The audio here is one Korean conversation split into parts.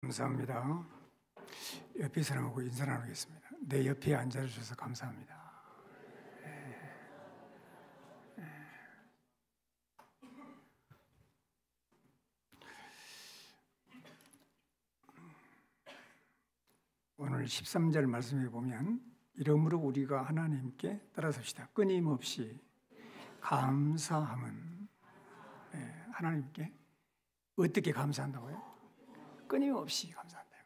감사합니다. 옆에 사람하고 인사 나누겠습니다. 내 옆에 앉아주셔서 감사합니다. 오늘 13절 말씀에 보면 이러므로 우리가 하나님께 따라섭시다. 끊임없이 감사함은 하나님께 어떻게 감사한다고요? 끊임없이 감사한다고요.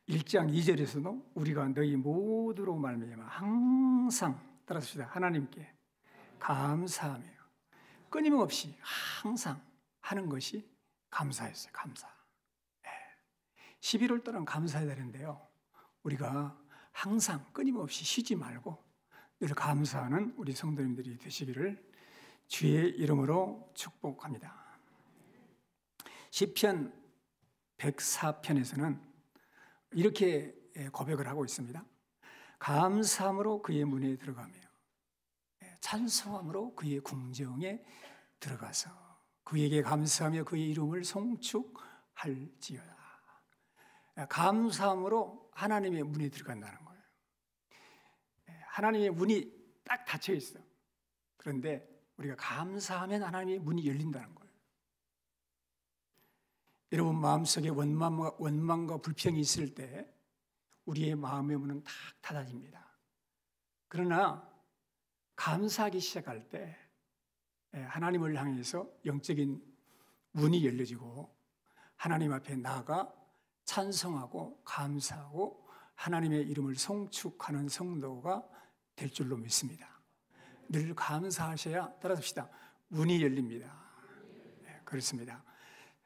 1장 2절에서도 우리가 너희 모두로 말미암아 항상 따라섭시다. 하나님께 감사하며 끊임없이 항상 하는 것이 감사였어요. 감사. 11월 동안 감사해야 되는데요. 우리가 항상 끊임없이 쉬지 말고 늘 감사하는 우리 성도님들이 되시기를 주의 이름으로 축복합니다. 시편 104편에서는 이렇게 고백을 하고 있습니다. 감사함으로 그의 문에 들어가며 찬송함으로 그의 궁정에 들어가서 그에게 감사하며 그의 이름을 송축할지어다. 감사함으로 하나님의 문에 들어간다는 거예요. 하나님의 문이 딱 닫혀 있어. 그런데 우리가 감사하면 하나님의 문이 열린다는 거예요. 여러분 마음속에 원망과 불평이 있을 때 우리의 마음의 문은 딱 닫아집니다. 그러나 감사하기 시작할 때 하나님을 향해서 영적인 문이 열려지고 하나님 앞에 나아가 찬송하고 감사하고 하나님의 이름을 송축하는 성도가 될 줄로 믿습니다. 늘 감사하셔야 따라합시다. 문이 열립니다. 그렇습니다.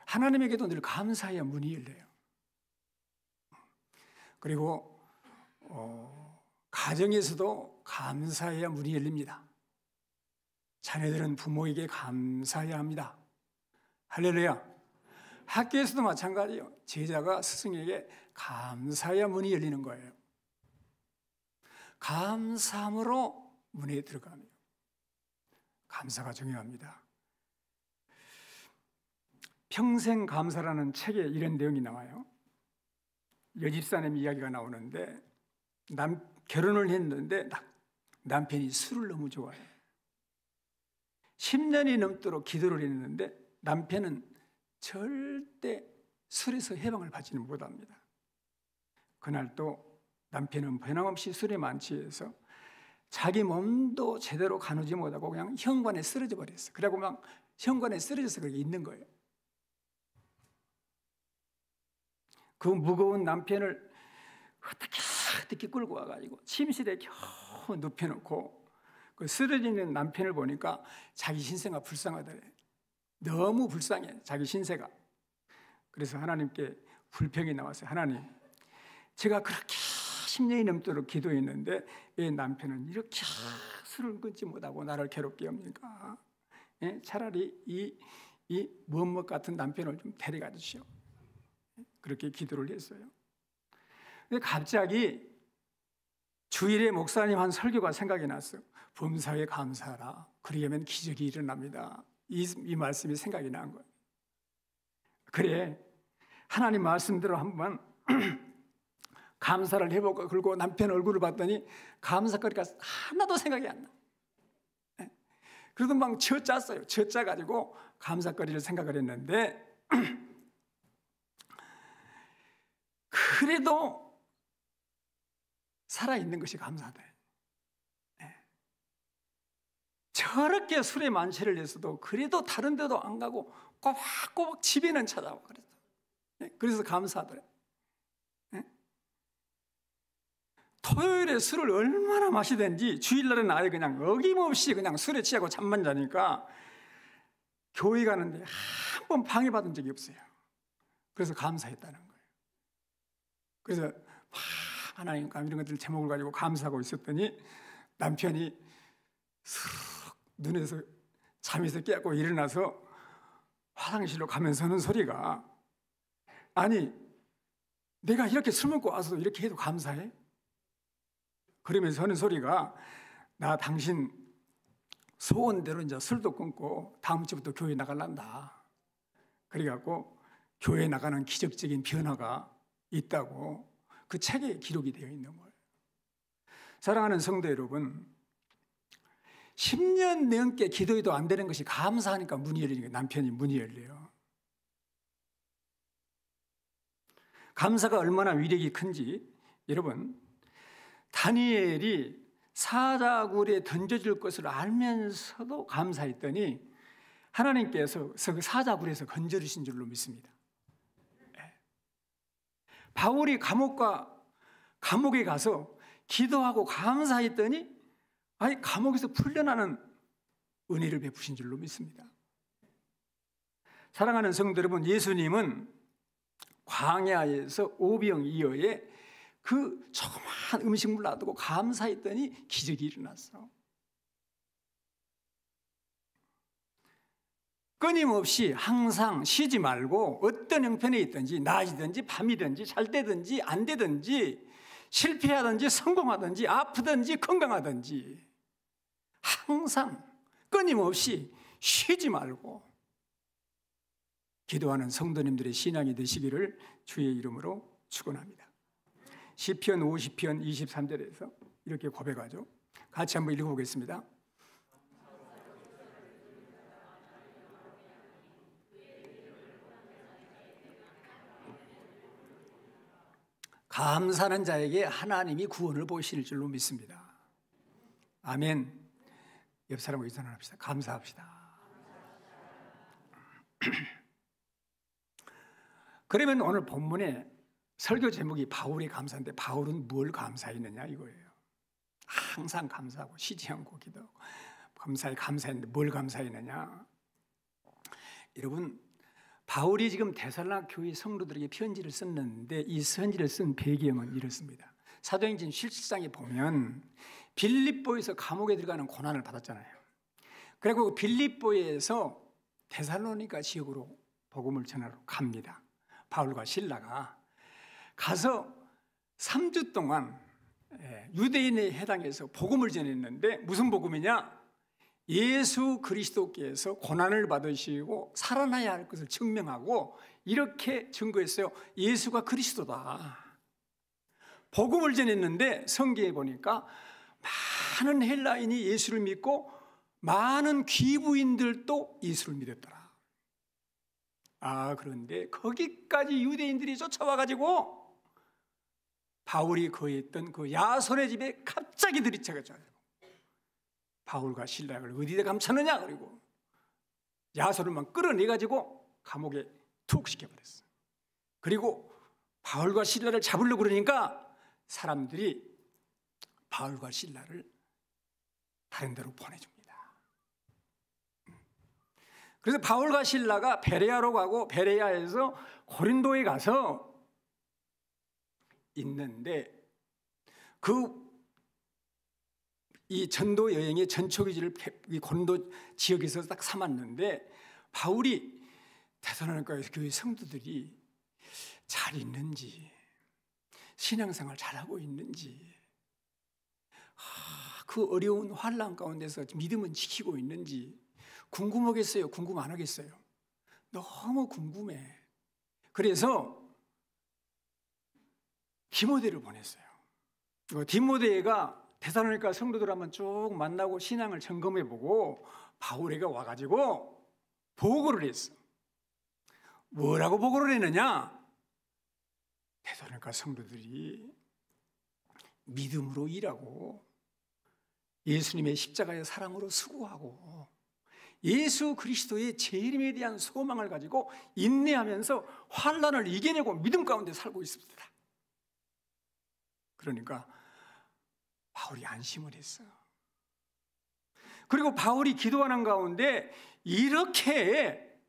하나님에게도 늘 감사해야 문이 열려요. 그리고 가정에서도 감사해야 문이 열립니다. 자녀들은 부모에게 감사해야 합니다. 할렐루야. 학교에서도 마찬가지예요. 제자가 스승에게 감사해야 문이 열리는 거예요. 감사함으로 문에 들어가며 감사가 중요합니다. 평생 감사라는 책에 이런 내용이 나와요. 여집사님 이야기가 나오는데 결혼을 했는데 남편이 술을 너무 좋아해요. 10년이 넘도록 기도를 했는데 남편은 절대 술에서 해방을 받지는 못합니다. 그날 또 남편은 변함없이 술에 만취해서 자기 몸도 제대로 가누지 못하고 그냥 현관에 쓰러져 버렸어요. 그래갖고 막 현관에 쓰러져서 거기 있는 거예요. 그 무거운 남편을 어떻게 끌고 와가지고 침실에 겨우 눕혀놓고 그 쓰러지는 남편을 보니까 자기 신세가 불쌍하더래. 너무 불쌍해, 자기 신세가. 그래서 하나님께 불평이 나왔어요. 하나님, 제가 그렇게 10년이 넘도록 기도했는데 왜 남편은 이렇게 술을 끊지 못하고 나를 괴롭게 합니까? 차라리 이 무엇 같은 남편을 좀 데려가 주시오. 그렇게 기도를 했어요. 근데 갑자기 주일에 목사님 한 설교가 생각이 났어요. 범사에 감사하라. 그리하면 기적이 일어납니다. 이 말씀이 생각이 난 거예요. 그래, 하나님 말씀대로 한번 감사를 해보고 그리고 남편 얼굴을 봤더니 감사거리가 하나도 생각이 안 나. 그래도 막 젖짰어요. 젖짜가지고 감사거리를 생각을 했는데 그래도 살아있는 것이 감사하다. 저렇게 술에 만취를 했어도 그래도 다른 데도 안 가고 꼬박꼬박 집에는 찾아와. 그래서 감사하더래. 토요일에 술을 얼마나 마시든지 주일날은 아예 그냥 어김없이 그냥 술에 취하고 잠만 자니까 교회 가는데 한 번 방해받은 적이 없어요. 그래서 감사했다는 거예요. 그래서 막 하나님 이런 것들 제목을 가지고 감사하고 있었더니 남편이 눈에서 잠에서 깨고 일어나서 화장실로 가면서 하는 소리가, 아니 내가 이렇게 술 먹고 와서도 이렇게 해도 감사해? 그러면서 하는 소리가, 나 당신 소원대로 이제 술도 끊고 다음 주부터 교회 나갈란다. 그래갖고 교회에 나가는 기적적인 변화가 있다고 그 책에 기록이 되어 있는 거예요. 사랑하는 성도 여러분, 10년 넘게 기도해도 안 되는 것이 감사하니까 문이 열리니까 남편이 문이 열려요. 감사가 얼마나 위력이 큰지 여러분, 다니엘이 사자굴에 던져질 것을 알면서도 감사했더니 하나님께서 그 사자굴에서 건져주신 줄로 믿습니다. 바울이 감옥에 가서 기도하고 감사했더니 감옥에서 풀려나는 은혜를 베푸신 줄로 믿습니다. 사랑하는 성도 여러분, 예수님은 광야에서 오병이어에 그 조그만 음식물 놔두고 감사했더니 기적이 일어났어. 끊임없이 항상 쉬지 말고 어떤 형편에 있든지 낮이든지 밤이든지 잘 되든지 안 되든지 실패하든지 성공하든지 아프든지 건강하든지 항상 끊임없이 쉬지 말고 기도하는 성도님들의 신앙이 되시기를 주의 이름으로 축원합니다. 시편 50편 23절에서 이렇게 고백하죠. 같이 한번 읽어보겠습니다. 감사하는 자에게 하나님이 구원을 보실 줄로 믿습니다. 아멘. 옆 사람과 인사합시다. 감사합시다. 그러면 오늘 본문에 설교 제목이 바울이 감사인데 바울은 뭘 감사했느냐 이거예요. 항상 감사하고 쉬지 않고 기도하고 감사했는데 뭘 감사했느냐. 여러분, 바울이 지금 데살로니가 교회 성도들에게 편지를 썼는데 이 편지를 쓴 배경은 이렇습니다. 사도행전 17장에 보면 빌립보에서 감옥에 들어가는 고난을 받았잖아요. 그리고 빌립보에서 데살로니가 지역으로 복음을 전하러 갑니다. 바울과 실라가 가서 3주 동안 유대인의 해당에서 복음을 전했는데 무슨 복음이냐? 예수 그리스도께서 고난을 받으시고 살아나야 할 것을 증명하고 이렇게 증거했어요. 예수가 그리스도다. 복음을 전했는데 성경에 보니까 많은 헬라인이 예수를 믿고 많은 귀부인들도 예수를 믿었더라. 그런데 거기까지 유대인들이 쫓아와가지고 바울이 거했던 그 야손의 집에 갑자기 들이쳐가지고 바울과 실라를 어디다 감싸느냐 그리고 야손을만 끌어내가지고 감옥에 툭 시켜버렸어. 그리고 바울과 실라를 잡으려고 그러니까 사람들이 바울과 실라를 다른 데로 보내줍니다. 그래서 바울과 실라가 베레아로 가고 베레아에서 고린도에 가서 있는데 이 전도 여행의 전초기지를 고린도 지역에서 딱 삼았는데 바울이 데살로니가 교회 성도들이 잘 있는지 신앙생활 잘하고 있는지 그 어려운 환난 가운데서 믿음은 지키고 있는지 궁금하겠어요? 궁금 안 하겠어요? 너무 궁금해. 그래서 디모데를 보냈어요. 디모데가 데살로니가 성도들 한번 쭉 만나고 신앙을 점검해보고 바울에게 와가지고 보고를 했어. 뭐라고 보고를 했느냐? 데살로니가 성도들이 믿음으로 일하고 예수님의 십자가의 사랑으로 수고하고 예수 그리스도의 재림에 대한 소망을 가지고 인내하면서 환난을 이겨내고 믿음 가운데 살고 있습니다. 그러니까 바울이 안심을 했어요. 그리고 바울이 기도하는 가운데 이렇게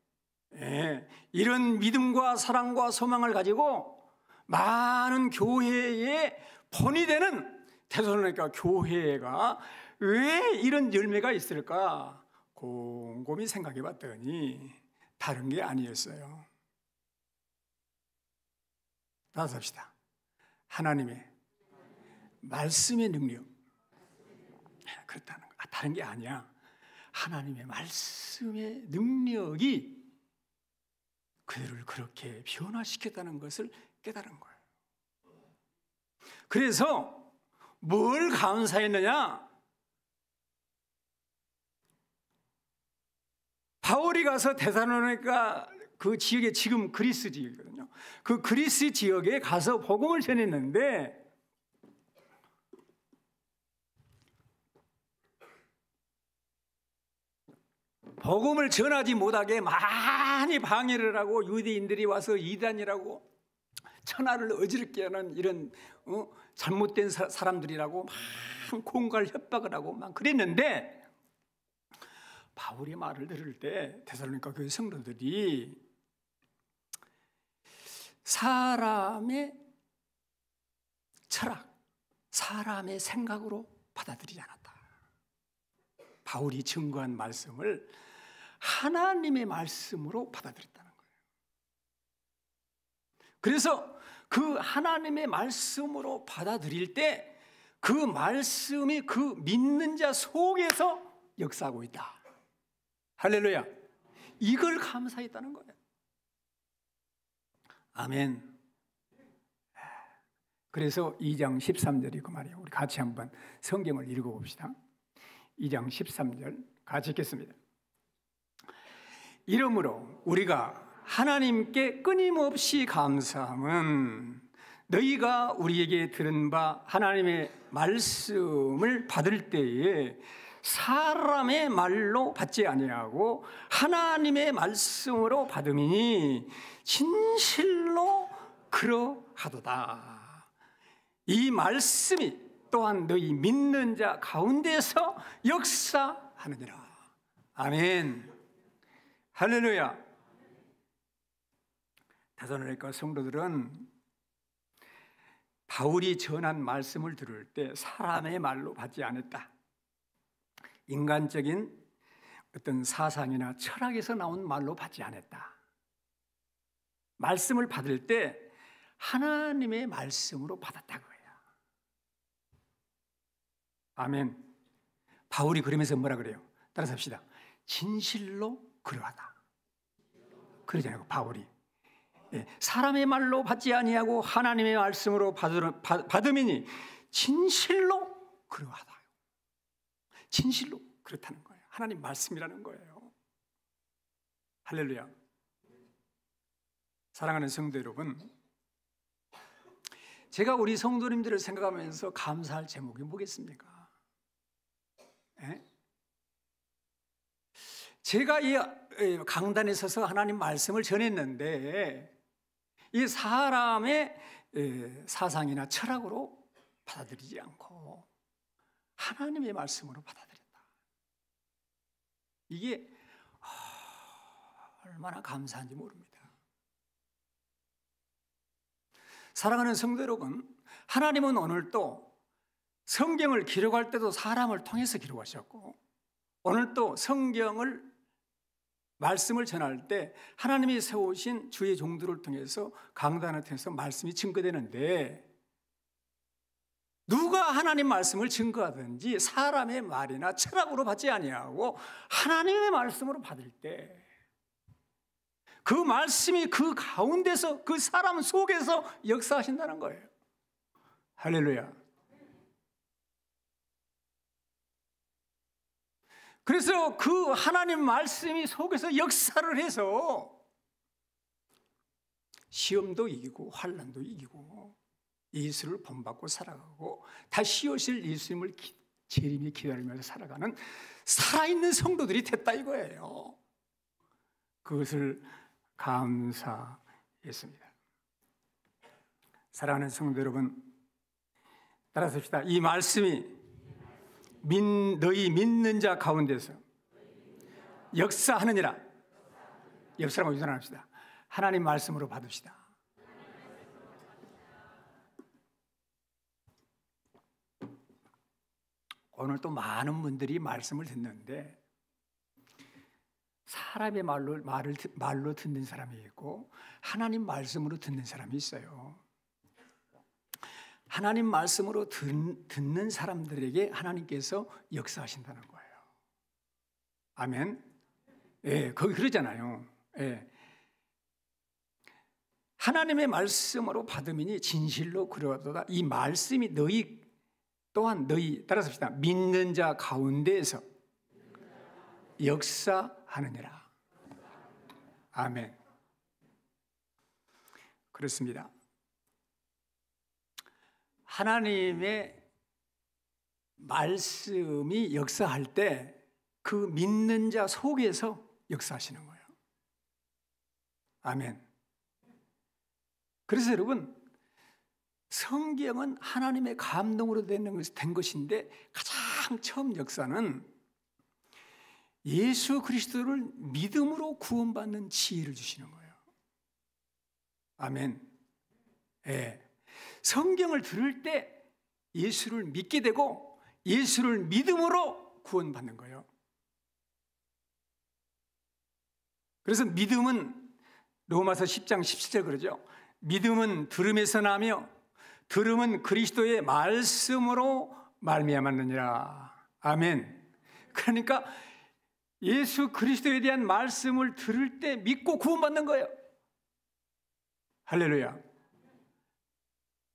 이런 믿음과 사랑과 소망을 가지고 많은 교회의 본이 되는 데살로니가 교회가 왜 이런 열매가 있을까 곰곰이 생각해 봤더니 다른 게 아니었어요. 따라서 합시다. 하나님의 말씀의 능력. 그렇다는 거. 다른 게 아니야. 하나님의 말씀의 능력이 그들을 그렇게 변화시켰다는 것을 깨달은 거예요. 그래서 뭘 감사했느냐? 바울이 가서 데살로니가 그 지역에 지금 그리스 지역이거든요. 그 그리스 지역에 가서 복음을 전했는데 복음을 전하지 못하게 많이 방해를 하고 유대인들이 와서 이단이라고 천하를 어지럽게 하는 이런 잘못된 사람들이라고 막 공갈 협박을 하고 막 그랬는데 바울의 말을 들을 때 데살로니가 교회 성도들이 사람의 철학, 사람의 생각으로 받아들이지 않았다. 바울이 증거한 말씀을 하나님의 말씀으로 받아들였다는 거예요. 그래서 그 하나님의 말씀으로 받아들일 때 그 말씀이 그 믿는 자 속에서 역사하고 있다. 할렐루야. 이걸 감사했다는 거예요. 아멘. 그래서 2장 13절이 그 말이에요. 우리 같이 한번 성경을 읽어봅시다. 2장 13절 같이 읽겠습니다. 이러므로 우리가 하나님께 끊임없이 감사함은 너희가 우리에게 들은 바 하나님의 말씀을 받을 때에 사람의 말로 받지 아니하고 하나님의 말씀으로 받음이니 진실로 그러하도다. 이 말씀이 또한 너희 믿는 자 가운데서 역사하느니라. 아멘. 할렐루야. 데살로니가 성도들은 바울이 전한 말씀을 들을 때 사람의 말로 받지 않았다. 인간적인 어떤 사상이나 철학에서 나온 말로 받지 않았다. 말씀을 받을 때 하나님의 말씀으로 받았다고 해요. 아멘. 바울이 그러면서 뭐라 그래요? 따라서 합시다. 진실로 그러하다. 그러잖아요, 바울이. 사람의 말로 받지 아니하고 하나님의 말씀으로 받음이니 진실로 그러하다. 진실로 그렇다는 거예요. 하나님 말씀이라는 거예요. 할렐루야. 사랑하는 성도 여러분, 제가 우리 성도님들을 생각하면서 감사할 제목이 뭐겠습니까? 제가 이 강단에 서서 하나님 말씀을 전했는데 이 사람의 사상이나 철학으로 받아들이지 않고 하나님의 말씀으로 받아들였다. 이게 얼마나 감사한지 모릅니다. 사랑하는 성도 여러분, 하나님은 오늘도 성경을 기록할 때도 사람을 통해서 기록하셨고 오늘도 성경을 말씀을 전할 때 하나님이 세우신 주의 종들을 통해서 강단을 통해서 말씀이 증거되는데 누가 하나님 말씀을 증거하든지 사람의 말이나 철학으로 받지 아니하고 하나님의 말씀으로 받을 때 그 말씀이 그 가운데서 그 사람 속에서 역사하신다는 거예요. 할렐루야. 그래서 그 하나님 말씀이 속에서 역사를 해서 시험도 이기고 환난도 이기고 예수를 본받고 살아가고 다시 오실 예수님을 재림이 기다리면서 살아가는 살아있는 성도들이 됐다 이거예요. 그것을 감사했습니다. 사랑하는 성도 여러분, 따라서 합시다. 이 말씀이 너희 믿는 자 가운데서 역사하느니라. 옆 사람과 유선합시다. 하나님 말씀으로 받읍시다. 오늘 또 많은 분들이 말씀을 듣는데 사람의 말로 듣는 사람이 있고 하나님 말씀으로 듣는 사람이 있어요. 하나님 말씀으로 듣는 사람들에게 하나님께서 역사하신다는 거예요. 아멘. 예, 거기 그러잖아요. 예. 하나님의 말씀으로 받음이니 진실로 그러하도다. 이 말씀이 너희 또한 너희 따라서 합시다. 믿는 자 가운데에서 역사하느니라. 아멘. 그렇습니다. 하나님의 말씀이 역사할 때 그 믿는 자 속에서 역사하시는 거예요. 아멘. 그래서 여러분, 성경은 하나님의 감동으로 된 것인데 가장 처음 역사는 예수 그리스도를 믿음으로 구원받는 지혜를 주시는 거예요. 아멘. 예. 성경을 들을 때 예수를 믿게 되고 예수를 믿음으로 구원받는 거예요. 그래서 믿음은 로마서 10장 17절 그러죠. 믿음은 들음에서 나며 들음은 그리스도의 말씀으로 말미암았느니라. 아멘. 그러니까 예수 그리스도에 대한 말씀을 들을 때 믿고 구원받는 거예요. 할렐루야.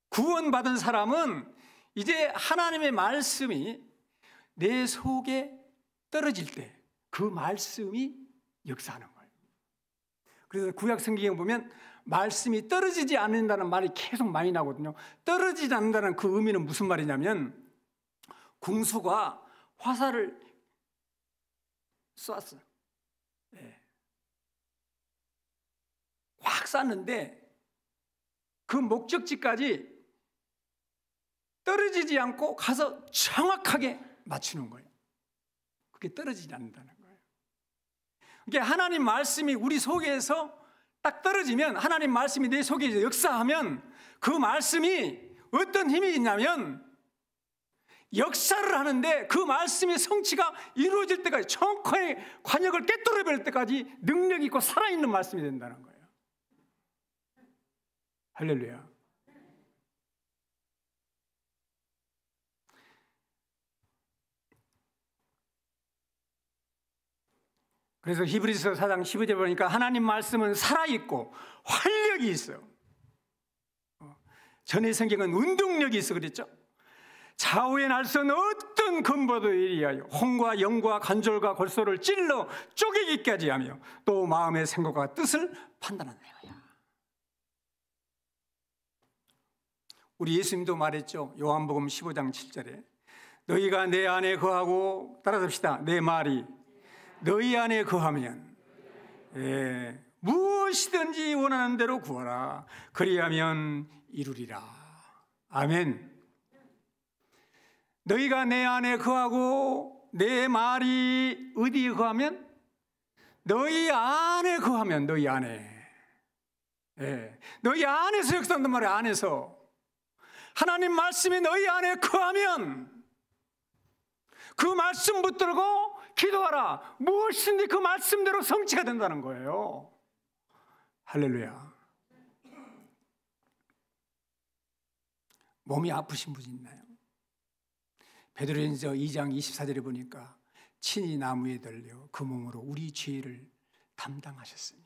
구원받은 사람은 이제 하나님의 말씀이 내 속에 떨어질 때 그 말씀이 역사하는 거예요. 그래서 구약 성경에 보면 말씀이 떨어지지 않는다는 말이 계속 많이 나거든요. 떨어지지 않는다는 그 의미는 무슨 말이냐면 궁수가 화살을 쐈어요. 네. 확 쐈는데 그 목적지까지 떨어지지 않고 가서 정확하게 맞추는 거예요. 그게 떨어지지 않는다는 거예요. 그러니까 하나님 말씀이 우리 속에서 딱 떨어지면, 하나님 말씀이 내 속에 역사하면 그 말씀이 어떤 힘이 있냐면 역사를 하는데 그 말씀의 성취가 이루어질 때까지, 정확하게 관역을 깨뚫어버릴 때까지 능력 있고 살아있는 말씀이 된다는 거예요. 할렐루야. 그래서 히브리서 4장 15절 보니까 하나님 말씀은 살아있고 활력이 있어요. 전의 성경은 운동력이 있어 그랬죠. 좌우의 날선 어떤 검보도 이리하여 혼과 영과 관절과 골소를 찔러 쪼개기까지 하며 또 마음의 생각과 뜻을 판단하는 거야. 우리 예수님도 말했죠. 요한복음 15장 7절에 너희가 내 안에 거하고, 따라합시다, 내 말이 너희 안에 거하면 무엇이든지 원하는 대로 구하라. 그리하면 이루리라. 아멘. 너희가 내 안에 거하고 내 말이 어디에 거하면? 너희 안에 거하면, 너희 안에. 너희 안에서 역사한단 말이야. 안에서. 하나님 말씀이 너희 안에 거하면 그 말씀 붙들고 기도하라. 무엇이든지 그 말씀대로 성취가 된다는 거예요. 할렐루야. 몸이 아프신 분이 있나요? 베드로전서 2장 24절에 보니까 친히 나무에 달려 그 몸으로 우리 죄를 담당하셨으니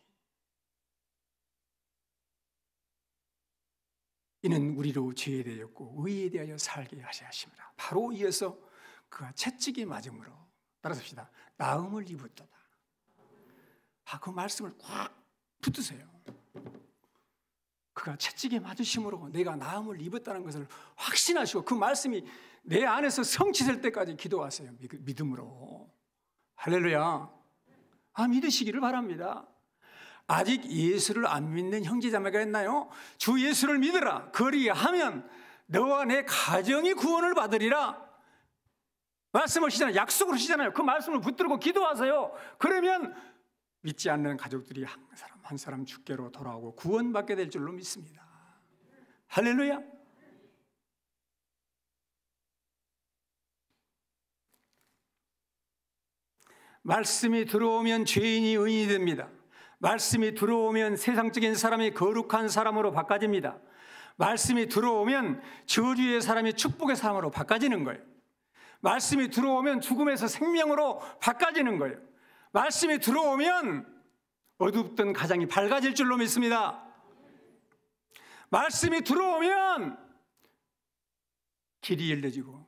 이는 우리로 죄에 대하였고 의에 대하여 살게 하셔야 하심이라. 바로 이어서 그가 채찍에 맞음으로, 따라서 합시다, 나음을 입었도다. 그 말씀을 꽉 붙드세요. 그가 채찍에 맞으심으로 내가 나음을 입었다는 것을 확신하시고 그 말씀이 내 안에서 성취될 때까지 기도하세요. 믿음으로. 할렐루야. 믿으시기를 바랍니다. 아직 예수를 안 믿는 형제자매가 있나요? 주 예수를 믿으라. 그리하면 너와 내 가정이 구원을 받으리라. 말씀하시잖아요. 약속을 하시잖아요. 그 말씀을 붙들고 기도하세요. 그러면 믿지 않는 가족들이 한 사람 한 사람 주께로 돌아오고 구원받게 될 줄로 믿습니다. 할렐루야. 말씀이 들어오면 죄인이 의인이 됩니다. 말씀이 들어오면 세상적인 사람이 거룩한 사람으로 바꿔집니다. 말씀이 들어오면 저주의 사람이 축복의 사람으로 바꿔지는 거예요. 말씀이 들어오면 죽음에서 생명으로 바꿔지는 거예요. 말씀이 들어오면 어둡던 가정이 밝아질 줄로 믿습니다. 말씀이 들어오면 길이 열려지고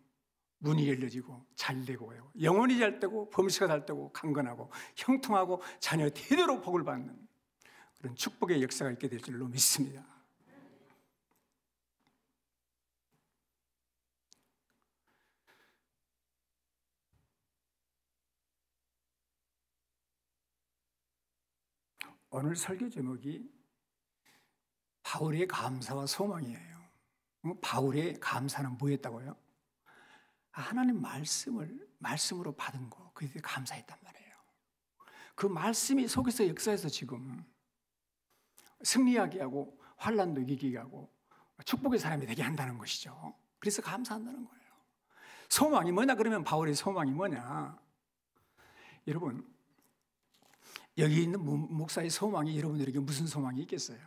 문이 열려지고 잘되고 영혼이 잘되고 범수가 잘되고 강건하고 형통하고 자녀 대대로 복을 받는 그런 축복의 역사가 있게 될 줄로 믿습니다. 오늘 설교 제목이 바울의 감사와 소망이에요. 바울의 감사는 뭐였다고요? 하나님 말씀으로 받은 거, 그에 대해 감사했단 말이에요. 그 말씀이 속에서 역사해서 지금 승리하게 하고 환난도 이기게 하고 축복의 사람이 되게 한다는 것이죠. 그래서 감사한다는 거예요. 소망이 뭐냐 그러면 바울의 소망이 뭐냐? 여러분, 여기 있는 목사의 소망이 여러분들에게 무슨 소망이 있겠어요?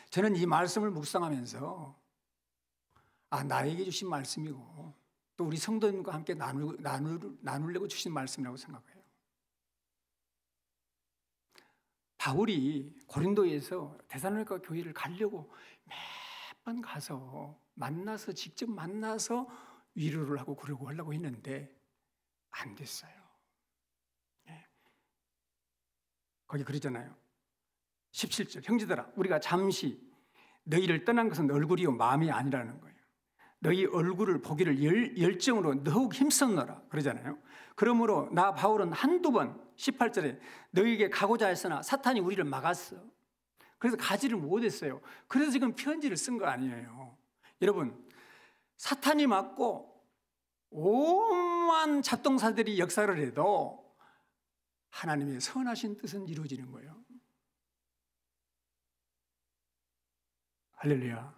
저는 이 말씀을 묵상하면서 나에게 주신 말씀이고 또 우리 성도님과 함께 나누려고 주신 말씀이라고 생각해요. 바울이 고린도에서 데살로니가 교회를 가려고 매번 가서 직접 만나서 위로를 하고 그러고 하려고 했는데 안 됐어요. 거기 그러잖아요. 17절 형제들아 우리가 잠시 너희를 떠난 것은 얼굴이요 마음이 아니라는 거예요. 너희 얼굴을 보기를 열정으로 더욱 힘썼노라 그러잖아요. 그러므로 나 바울은 한두 번 18절에 너희에게 가고자 했으나 사탄이 우리를 막았어. 그래서 가지를 못했어요. 그래서 지금 편지를 쓴 거 아니에요. 여러분 사탄이 막고 오만 잡동사들이 역사를 해도 하나님의 선하신 뜻은 이루어지는 거예요. 할렐루야.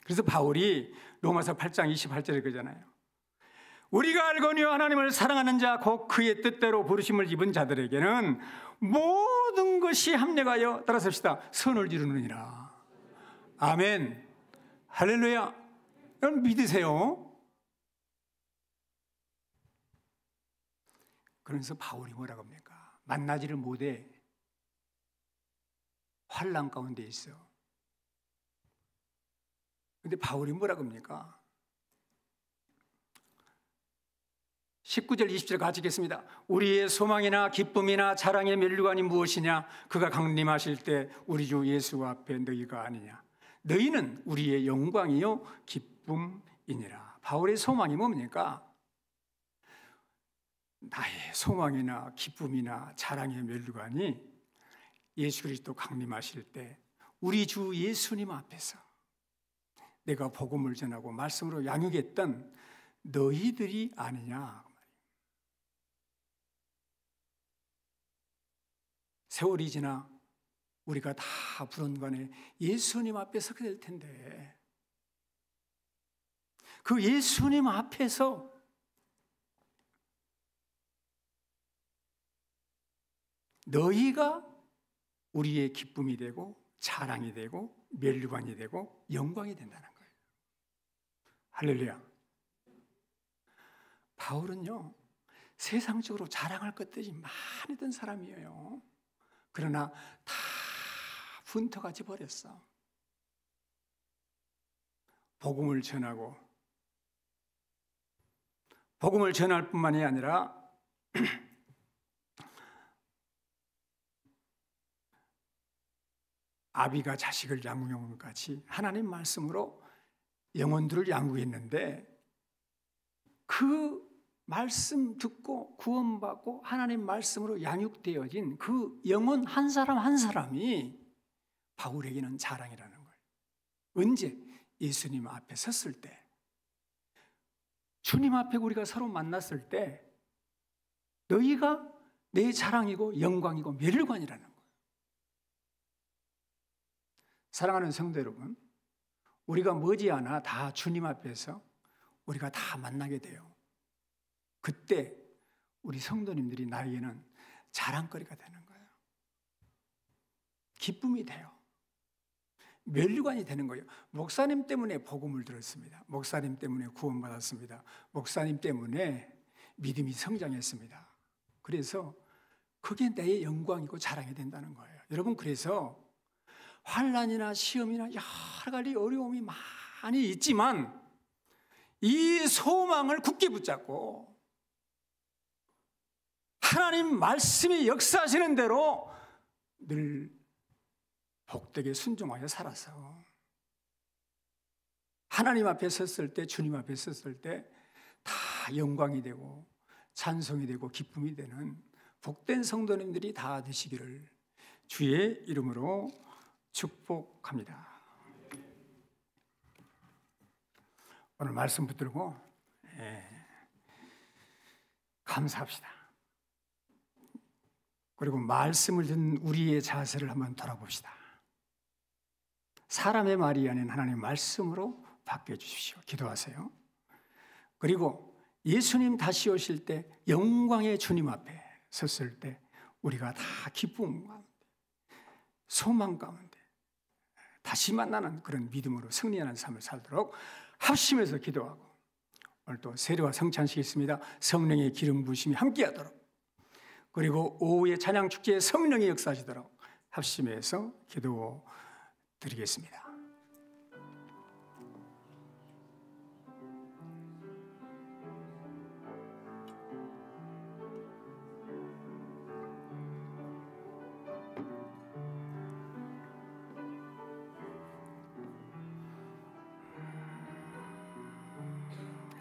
그래서 바울이 로마서 8장 28절에 그러잖아요. 우리가 알거니와 하나님을 사랑하는 자 곧 그의 뜻대로 부르심을 입은 자들에게는 모든 것이 합력하여 따라서 합시다. 선을 이루느니라. 아멘. 할렐루야. 여러분 믿으세요. 그래서 바울이 뭐라고 합니까? 만나지를 못해 환난 가운데 있어. 근데 바울이 뭐라고 합니까? 19절 20절 같이 읽겠습니다. 우리의 소망이나 기쁨이나 자랑의 면류관이 무엇이냐? 그가 강림하실 때 우리 주 예수 앞에 너희가 아니냐? 너희는 우리의 영광이요 기쁨이니라. 바울의 소망이 뭡니까? 나의 소망이나 기쁨이나 자랑의 면류관이 예수 그리스도 강림하실 때 우리 주 예수님 앞에서 내가 복음을 전하고 말씀으로 양육했던 너희들이 아니냐. 세월이 지나 우리가 다 불언간에 예수님 앞에 서게 될 텐데 그 예수님 앞에서 너희가 우리의 기쁨이 되고 자랑이 되고 면류관이 되고 영광이 된다는 거예요. 할렐루야. 바울은요 세상적으로 자랑할 것들이 많았던 사람이에요. 그러나 다 분터같이 버렸어. 복음을 전하고 복음을 전할 뿐만이 아니라 아비가 자식을 양육한 것 같이 하나님 말씀으로 영혼들을 양육했는데 그 말씀 듣고 구원받고 하나님 말씀으로 양육되어진 그 영혼 한 사람 한 사람이 바울에게는 자랑이라는 거예요. 언제? 예수님 앞에 섰을 때, 주님 앞에 우리가 서로 만났을 때 너희가 내 자랑이고 영광이고 면류관이라는 거예요. 사랑하는 성도 여러분, 우리가 머지않아 다 주님 앞에서 우리가 다 만나게 돼요. 그때 우리 성도님들이 나에게는 자랑거리가 되는 거예요. 기쁨이 돼요. 면류관이 되는 거예요. 목사님 때문에 복음을 들었습니다. 목사님 때문에 구원받았습니다. 목사님 때문에 믿음이 성장했습니다. 그래서 그게 내 영광이고 자랑이 된다는 거예요. 여러분, 그래서 환난이나 시험이나 여러 가지 어려움이 많이 있지만 이 소망을 굳게 붙잡고 하나님 말씀이 역사하시는 대로 늘 복되게 순종하여 살아서 하나님 앞에 섰을 때, 주님 앞에 섰을 때 다 영광이 되고 찬송이 되고 기쁨이 되는 복된 성도님들이 다 되시기를 주의 이름으로 축복합니다. 오늘 말씀 붙들고 감사합시다. 그리고 말씀을 듣는 우리의 자세를 한번 돌아봅시다. 사람의 말이 아닌 하나님의 말씀으로 바뀌어 주십시오. 기도하세요. 그리고 예수님 다시 오실 때 영광의 주님 앞에 섰을 때 우리가 다 기쁨 가운데 소망 가운데 다시 만나는 그런 믿음으로 승리하는 삶을 살도록 합심해서 기도하고, 오늘 또 세례와 성찬식이 있습니다. 성령의 기름 부으심이 함께하도록, 그리고 오후에 찬양 축제에 성령이 역사하시도록 합심해서 기도 드리겠습니다.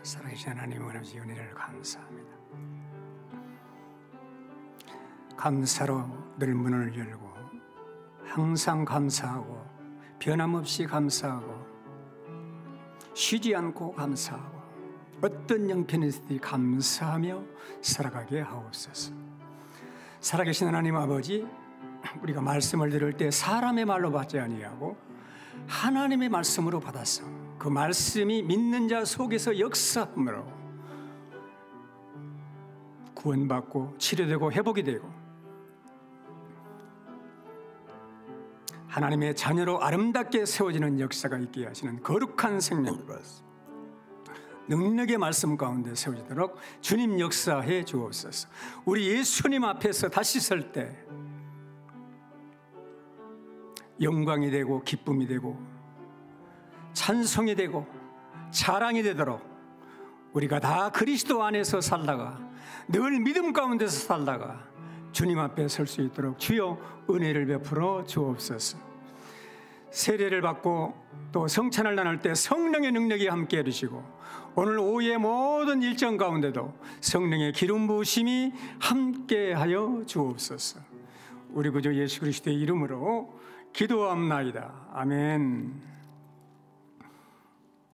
살아계신 하나님, 원하시 은혜를 감사합니다. 감사로 늘 문을 열고 항상 감사하고 변함없이 감사하고 쉬지 않고 감사하고 어떤 형편에서도 감사하며 살아가게 하옵소서. 살아계신 하나님 아버지, 우리가 말씀을 들을 때 사람의 말로 받지 아니하고 하나님의 말씀으로 받아서 그 말씀이 믿는 자 속에서 역사함으로 구원받고 치료되고 회복이 되고 하나님의 자녀로 아름답게 세워지는 역사가 있게 하시는 거룩한 생명을 받습니다. 능력의 말씀 가운데 세워지도록 주님 역사해 주옵소서. 우리 예수님 앞에서 다시 설 때 영광이 되고 기쁨이 되고 찬송이 되고 자랑이 되도록 우리가 다 그리스도 안에서 살다가 늘 믿음 가운데서 살다가 주님 앞에 설 수 있도록 주여 은혜를 베풀어 주옵소서. 세례를 받고 또 성찬을 나눌 때 성령의 능력이 함께 해주시고 오늘 오후의 모든 일정 가운데도 성령의 기름 부으심이 함께 하여 주옵소서. 우리 구주 예수 그리스도의 이름으로 기도합나이다. 아멘.